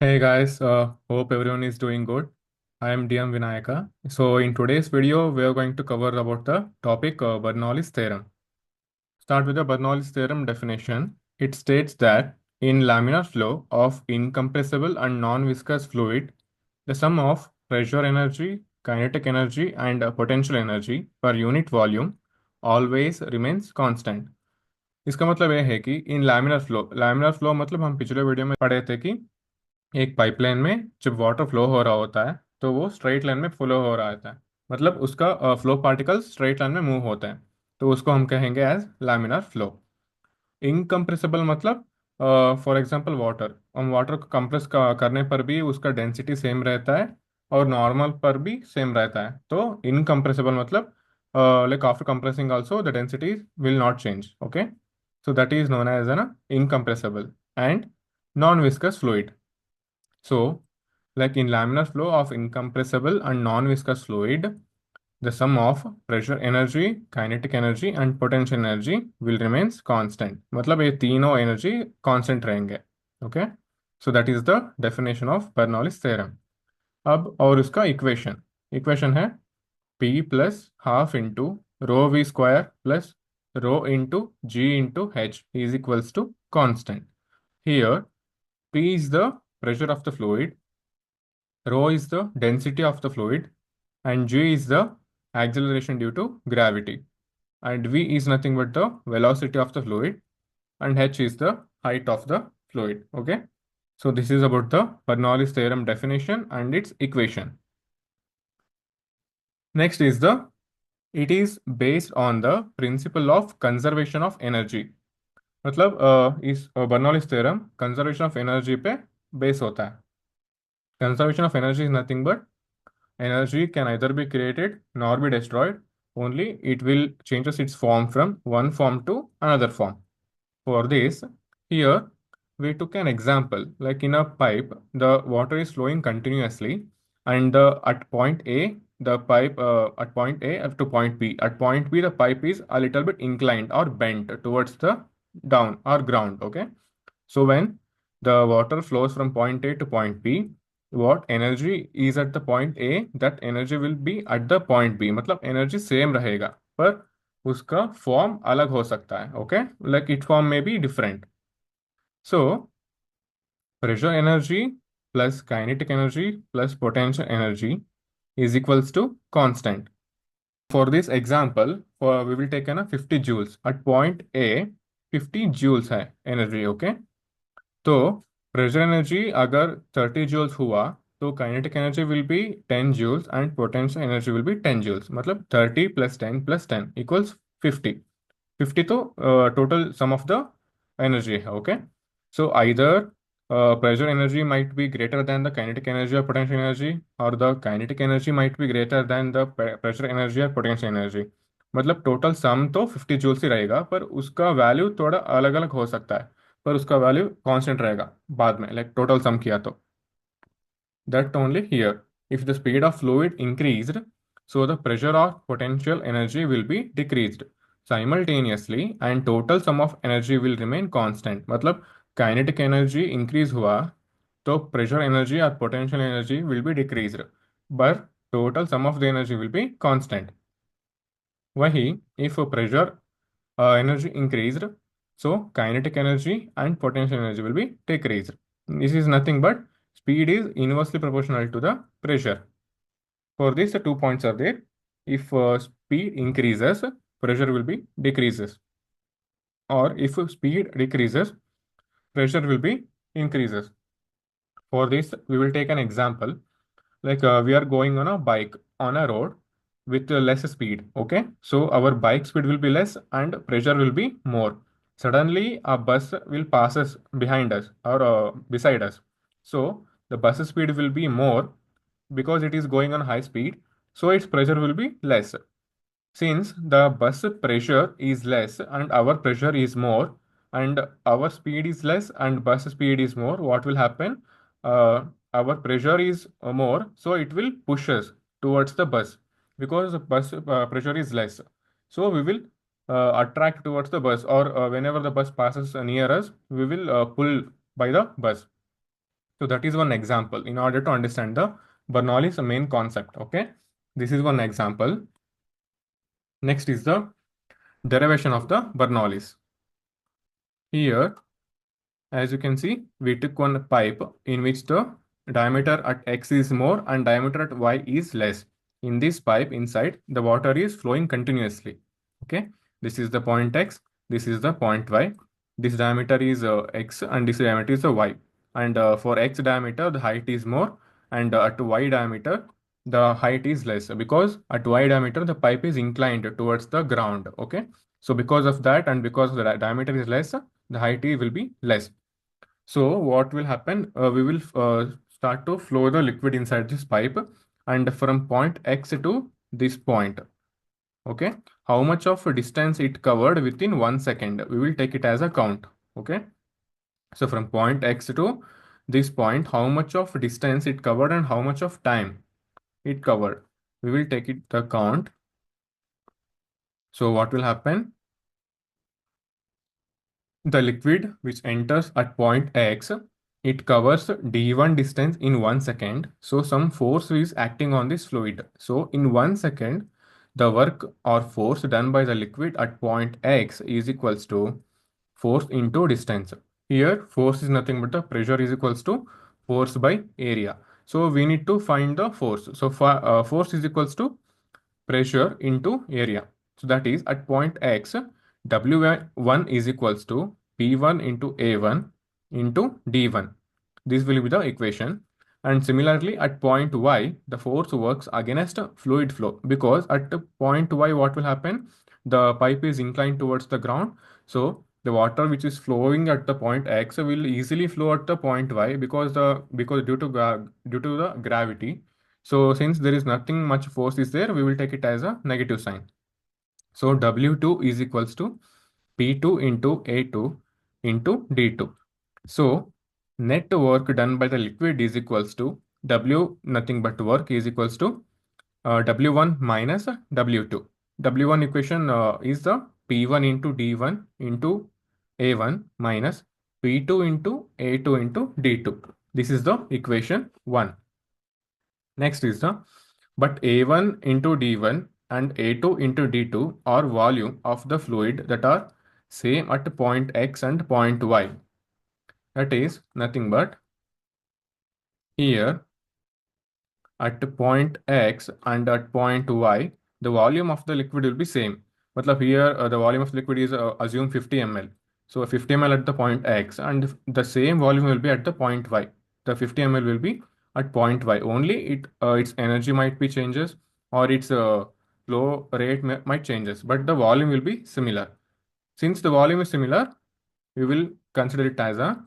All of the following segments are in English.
Hey guys, hope everyone is doing good. I am DM Vinayaka. So in today's video, we are going to cover about the topic Bernoulli's theorem. Start with the Bernoulli's theorem definition. It states that in laminar flow of incompressible and non-viscous fluid, the sum of pressure energy, kinetic energy, and potential energy per unit volume always remains constant. इसका मतलब यह है कि इन laminar flow मतलब हम पिछले video में पढ़े थे कि एक पाइपलाइन में जब वाटर फ्लो हो रहा होता है तो वो स्ट्रेट लाइन में फ्लो हो रहा होता है, मतलब उसका फ्लो पार्टिकल स्ट्रेट लाइन में मूव होता है, तो उसको हम कहेंगे एज लैमिनार फ्लो। इनकम्प्रेसिबल मतलब फॉर एग्जांपल वाटर, हम वाटर को कंप्रेस करने पर भी उसका डेंसिटी सेम रहता है और नॉर्मल पर भी सेम रहता है, तो इनकम्प्रेसिबल मतलब like after compressing also the density will not change. Okay, so that is known as an incompressible and non-viscous fluid. So, like in laminar flow of incompressible and non-viscous fluid, the sum of pressure energy, kinetic energy and potential energy will remains constant. मतलब ये तीनों energy constant रहेंगे। Okay, so that is the definition of Bernoulli's theorem. अब और उसका equation है P plus half into rho v square plus rho into g into h is equals to constant. Here, P is the pressure of the fluid, rho is the density of the fluid, and g is the acceleration due to gravity. And v is nothing but the velocity of the fluid, and h is the height of the fluid. Okay. So this is about the Bernoulli's theorem definition and its equation. Next is the it is based on the principle of conservation of energy. मतलब इस Bernoulli's theorem conservation of energy पे base होता है। Conservation of energy is nothing but energy can either be created nor be destroyed, only it will changes its form from one form to another form. For this, here we took an example like in a pipe the water is flowing continuously, and at point A the pipe at point A up to point B, at point B the pipe is a little bit inclined or bent towards the down or ground. Okay, so when the water flows from point A to point B, what energy is at the point A, that energy will be at the point B. मतलब energy same रहेगा पर उसका form अलग हो सकता है। Okay, like its form may be different. So pressure energy plus kinetic energy plus potential energy is equals to constant. For this example, we will take 50 joules at point A. 50 joules है energy. Okay, तो pressure energy अगर 30 joules हुआ तो kinetic energy will be 10 joules and potential energy will be 10 joules, मतलब 30 plus 10 equals 50। 50 तो total sum of the energy है। Okay, so either pressure energy might be greater than the kinetic energy or potential energy, or the kinetic energy might be greater than the pressure energy or potential energy। मतलब total sum तो 50 joules ही रहेगा पर उसका value थोड़ा अलग अलग हो सकता है, पर उसका वैल्यू कांस्टेंट रहेगा बाद में, लाइक टोटल सम किया तो। That only here. If the speed of fluid increased, so the pressure or potential energy will be decreased simultaneously and total sum of energy will remain constant। मतलब kinetic energy increase हुआ तो pressure energy or potential energy will be decreased, but total sum of the energy will be constant। वही if pressure energy increased, so kinetic energy and potential energy will be decreased। This is nothing but speed is inversely proportional to the pressure। For this, the 2 points are there. If speed increases, pressure will be decreases, or if speed decreases, pressure will be increases। For this, we will take an example like we are going on a bike on a road with less speed. Okay, so our bike speed will be less and pressure will be more. Suddenly a bus will pass us behind us or beside us, so the bus speed will be more because it is going on high speed, so its pressure will be less। Since the bus pressure is less and our pressure is more, and our speed is less and bus speed is more, what will happen? Our pressure is more, so it will push us towards the bus because the bus pressure is less. So we will attract towards the bus, or whenever the bus passes near us, we will pull by the bus. So that is one example in order to understand the Bernoulli's main concept. Okay, this is one example. Next is the derivation of the Bernoulli's. Here, as you can see, we took one pipe in which the diameter at x is more and diameter at y is less. In this pipe inside, the water is flowing continuously. Okay, this is the point x, this is the point y. This diameter is x and this diameter is y. And for x diameter, the height is more, and at y diameter, the height is less, because at y diameter, the pipe is inclined towards the ground. Okay, so because of that and because the diameter is less, the height will be less. So what will happen? We will start to flow the liquid inside this pipe, and from point X to this point. Okay, how much of a distance it covered within 1 second? We will take it as a count. Okay, so from point X to this point, how much of distance it covered and how much of time it covered? We will take it the count. So what will happen? The liquid which enters at point X, it covers d1 distance in 1 second. So some force is acting on this fluid. So in 1 second, the work or force done by the liquid at point X is equals to force into distance. Here, force is nothing but the pressure is equals to force by area. So we need to find the force. So force is equals to pressure into area. So that is at point X, W1 is equals to P1 into A1 into D1. This will be the equation. And similarly, at point Y, the force works against fluid flow, because at the point Y, what will happen? The pipe is inclined towards the ground. So the water which is flowing at the point X will easily flow at the point Y, because due to the gravity. So since there is nothing much force is there, we will take it as a negative sign. So W2 is equals to P2 into A2 into D2. So net work done by the liquid is equals to W, nothing but work, is equals to W1 minus W2. W1 equation is the P1 into D1 into A1 minus P2 into A2 into D2. This is the equation 1. Next is the, but A1 into D1 and A2 into D2 are volume of the fluid that are same at point X and point Y. That is nothing but here at point X and at point Y, the volume of the liquid will be same. Matlab here the volume of liquid is assume 50 ml. So 50 ml at the point X and the same volume will be at the point Y. The 50 ml will be at point Y. Only its energy might be changes, or its flow rate might changes, but the volume will be similar. Since the volume is similar, we will consider it as a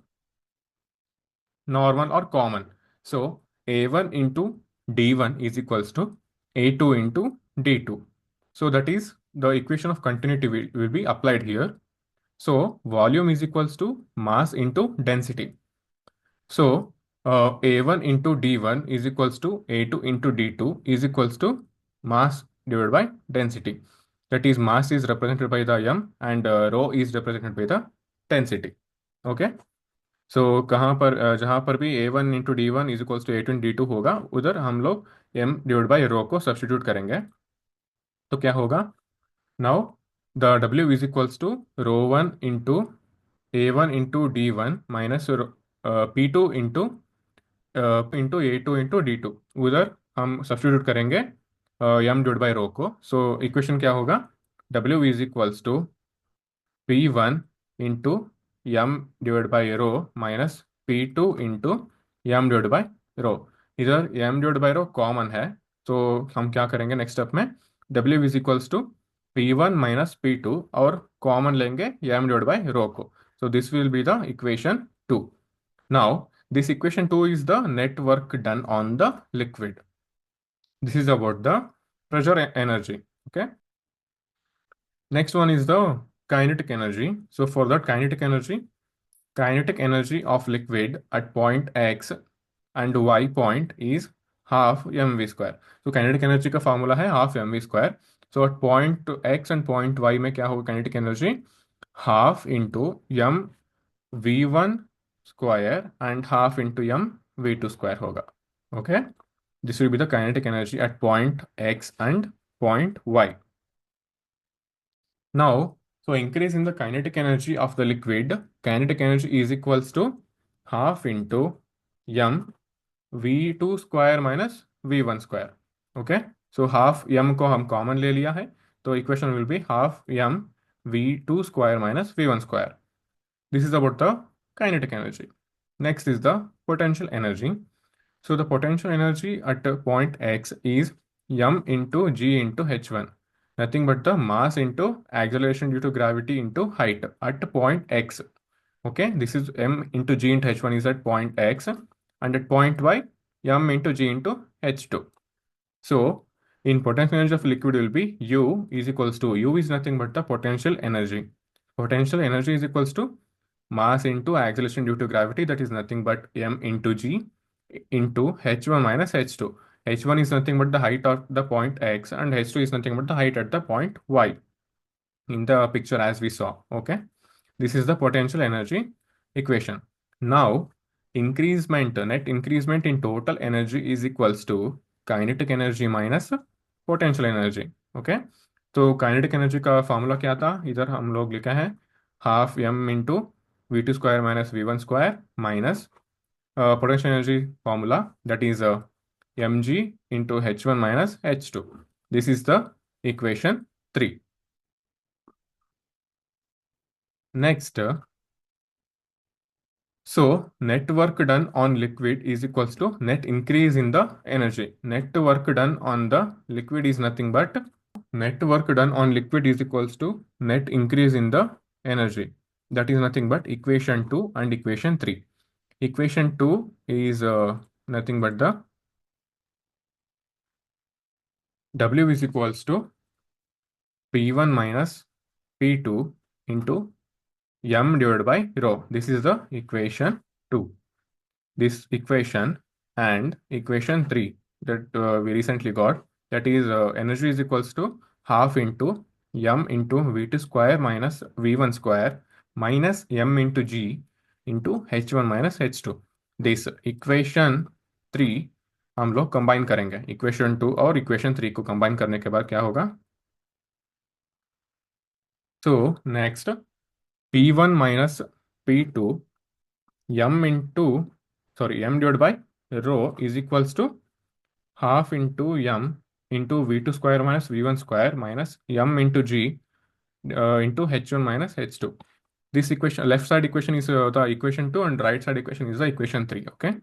normal or common. So A1 into D1 is equals to A2 into D2. So that is the equation of continuity will be applied here. So volume is equals to mass into density. So A1 into D1 is equals to A2 into D2 is equals to mass divided by density. That is, mass is represented by the m and rho is represented by the density. Okay. सो कहाँ पर जहाँ पर भी A1 into D one is equals to A2 into D2 होगा, उधर हम लोग m divide by रो को सब्सटीट्यूट करेंगे. तो क्या होगा? Now the W is equals to rho one into A1 into D1 minus P2 into A2 into D2. उधर हम सब्सटीट्यूट करेंगे m डिवाइड बाई रो को. सो इक्वेशन क्या होगा? W is equals to P1 into m divide by rho minus P2 into m divide by rho. इधर m divide by rho common है, तो हम क्या करेंगे नेक्स्ट स्टेप में? W is equals to P1 minus P2 और common लेंगे m divide by रो को. So this will be the equation 2. Now this equation 2 is the net work done on the liquid. This is about the pressure energy. Okay. Next one is the kinetic energy. So for that kinetic energy of liquid at point X and Y point is half mv square. So kinetic energy का formula है half mv square. So at point X and point Y में क्या होगा kinetic energy? Half into m v1 square and half into m v2 square होगा. Okay, this will be the kinetic energy at point x and point y. Now, so increase in the kinetic energy of the liquid, kinetic energy is equals to half into m v2 square minus v1 square. Okay, so half m को हम common ले लिया है, तो equation will be half m v2 square minus v1 square. This is about the kinetic energy. Next is the potential energy. So the potential energy at point x is m into g into h1. Nothing but the mass into acceleration due to gravity into height at point x. Okay, this is m into g into h1 is at point x, and at point y, m into g into h2. So in potential energy of liquid will be U is equals to, U is nothing but the potential energy. Potential energy is equals to mass into acceleration due to gravity, that is nothing but m into g into h1 minus h2. h1 is nothing but the height of the point x, and h2 is nothing but the height at the point y in the picture as we saw. Okay, this is the potential energy equation. Now net increasement in total energy is equals to kinetic energy minus potential energy. Okay, तो kinetic energy का formula क्या था, इधर हम लोग लिखा है half m into v two square minus v one square minus potential energy formula, that is mg into h1 minus h2. This is the equation 3. Next, so net work done on liquid is equals to net increase in the energy. Net work done on the liquid is nothing but net work done on liquid is equals to net increase in the energy. That is nothing but equation 2 and equation 3. Equation 2 is nothing but the W is equals to P1 minus P2 into m divided by rho. This is the equation 2. This equation and equation 3 that we recently got, that is energy is equals to half into m into v2 square minus v1 square minus m into g into h1 minus h2. This equation 3 हम लोग combine करेंगे. Equation 2 और equation 3 को combine करने के बाद क्या होगा, so next p1 minus p2 m into m divided by rho is equals to half into m into v2 square minus v1 square minus m into g into h1 minus h2. This equation, left side equation is the equation 2 and right side equation is the equation 3. Okay,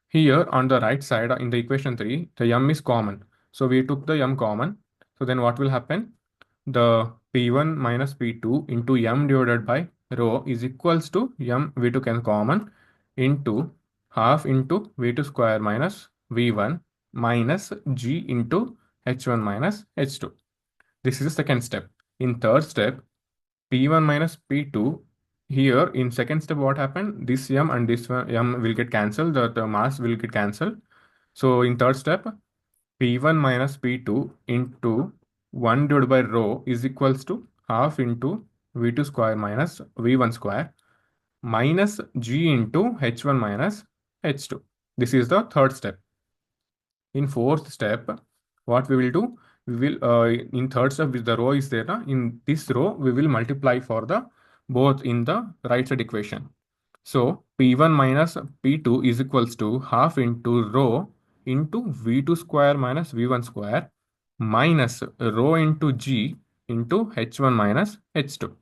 here on the right side in the equation 3 the m is common, so we took the m common. So then what will happen, the p1 minus p2 into m divided by rho is equals to m we took as common into half into v2 square minus v1 minus g into h1 minus h2. This is the second step. In third step, p1 minus p2, here in second step what happened, this m and this m will get cancelled, the mass will get cancelled. So in third step, p1 minus p2 into 1 divided by rho is equals to half into v2 square minus v1 square minus g into h1 minus h2. This is the third step. In fourth step, what we will do, we will in third step, with the row is there, in this row we will multiply for the both in the right side equation. So p1 minus p2 is equals to half into rho into v2 square minus v1 square minus rho into g into h1 minus h2.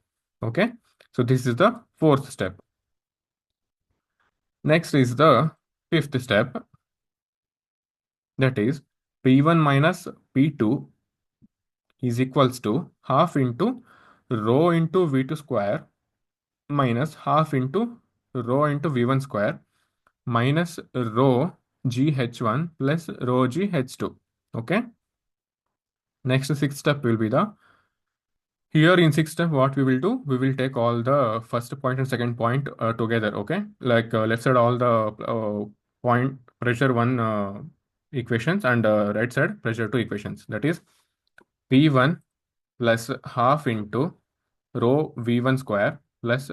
Okay, so this is the fourth step. Next is the fifth step, that is p1 minus p2 is equals to half into rho into v2 square minus half into rho into v1 square minus rho gh1 plus rho gh2. Okay, next sixth step will be the, here in sixth step what we will do, we will take all the first point and second point together. Okay, like left side all the point pressure 1 equations and right side pressure 2 equations, that is p1 plus half into rho v1 square plus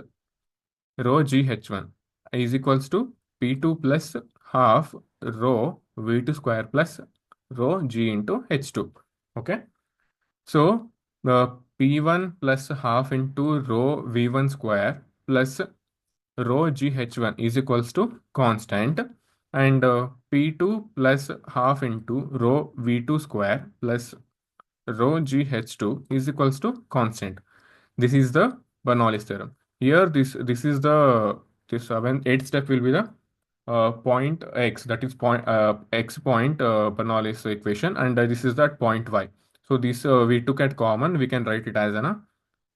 rho gh1 is equals to P2 plus half rho V2 square plus rho G into H2. Okay. So P1 plus half into rho V1 square plus rho GH1 is equals to constant, and P2 plus half into rho V2 square plus rho GH2 is equals to constant. This is the Bernoulli's theorem. Here, this is the this eighth step will be the point x, that is point x point Bernoulli's equation, and this is that point y. So this we took at common. We can write it as an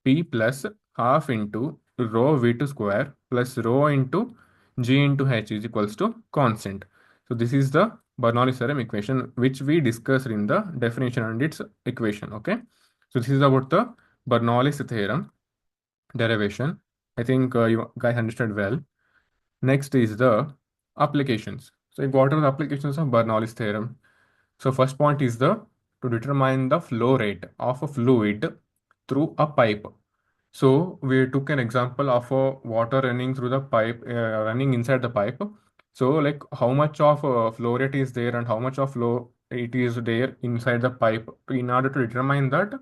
p plus half into rho v2 square plus rho into g into h is equals to constant. So this is the Bernoulli theorem equation which we discussed in the definition and its equation. Okay. So this is about the Bernoulli's theorem derivation. I think you guys understood well. Next is the applications. So what are the applications of Bernoulli's theorem? So first point is the to determine the flow rate of a fluid through a pipe. So we took an example of water running through the pipe, running inside the pipe. So like how much of flow rate is there and how much of flow it is there inside the pipe. In order to determine that,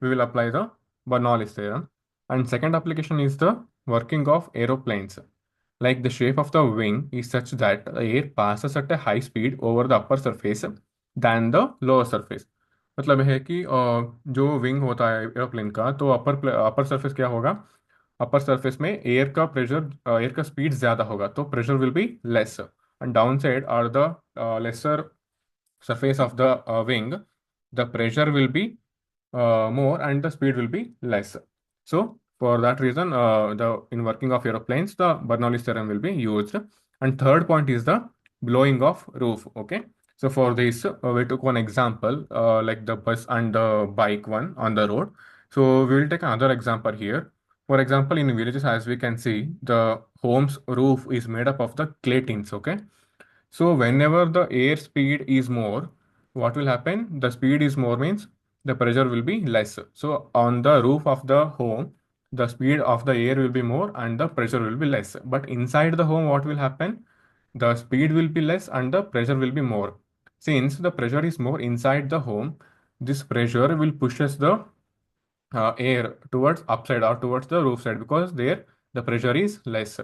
we will apply the Bernoulli's theorem. And second application is the working of aeroplanes. Like the shape of the wing is such that air passes at a high speed over the upper surface than the lower surface. मतलब है कि जो wing होता है aeroplane का, तो अपर surface क्या होगा? अपर सरफेस में एयर का प्रेशर, एयर का स्पीड ज़्यादा होगा, तो pressure will be less, and down side are the lesser surface of the wing, the pressure will be more and the speed will be less. So for that reason, the in working of aeroplanes, the Bernoulli's theorem will be used. And third point is the blowing of roof. Okay. So for this, we took one example like the bus and the bike one on the road. So we will take another example here. For example, in villages, as we can see, the home's roof is made up of the clay tins. Okay. So whenever the air speed is more, what will happen? The speed is more means the pressure will be less. So on the roof of the home, the speed of the air will be more and the pressure will be less. But inside the home, what will happen? The speed will be less and the pressure will be more. Since the pressure is more inside the home, this pressure will pushes the air towards upside or towards the roof side, because there the pressure is less.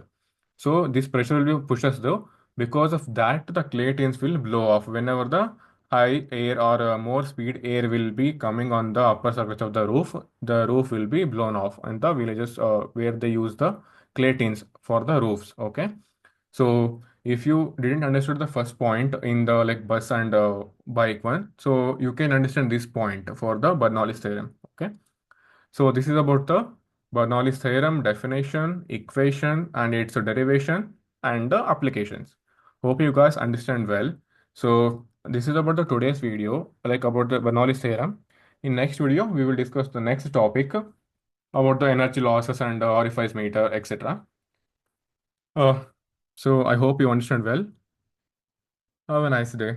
So this pressure will be pushes though. Because of that, the clay tins will blow off whenever the high air or more speed air will be coming on the upper surface of the roof. The roof will be blown off in the villages where they use the clay tins for the roofs. Okay. So if you didn't understood the first point in the like bus and bike one, so you can understand this point for the Bernoulli's theorem. Okay. So this is about the Bernoulli's theorem definition, equation, and its derivation and the applications. Hope you guys understand well. So this is about the today's video, like about the Bernoulli's theorem. In next video, we will discuss the next topic about the energy losses and orifice meter, etc. Uh, so I hope you understand well. Have a nice day.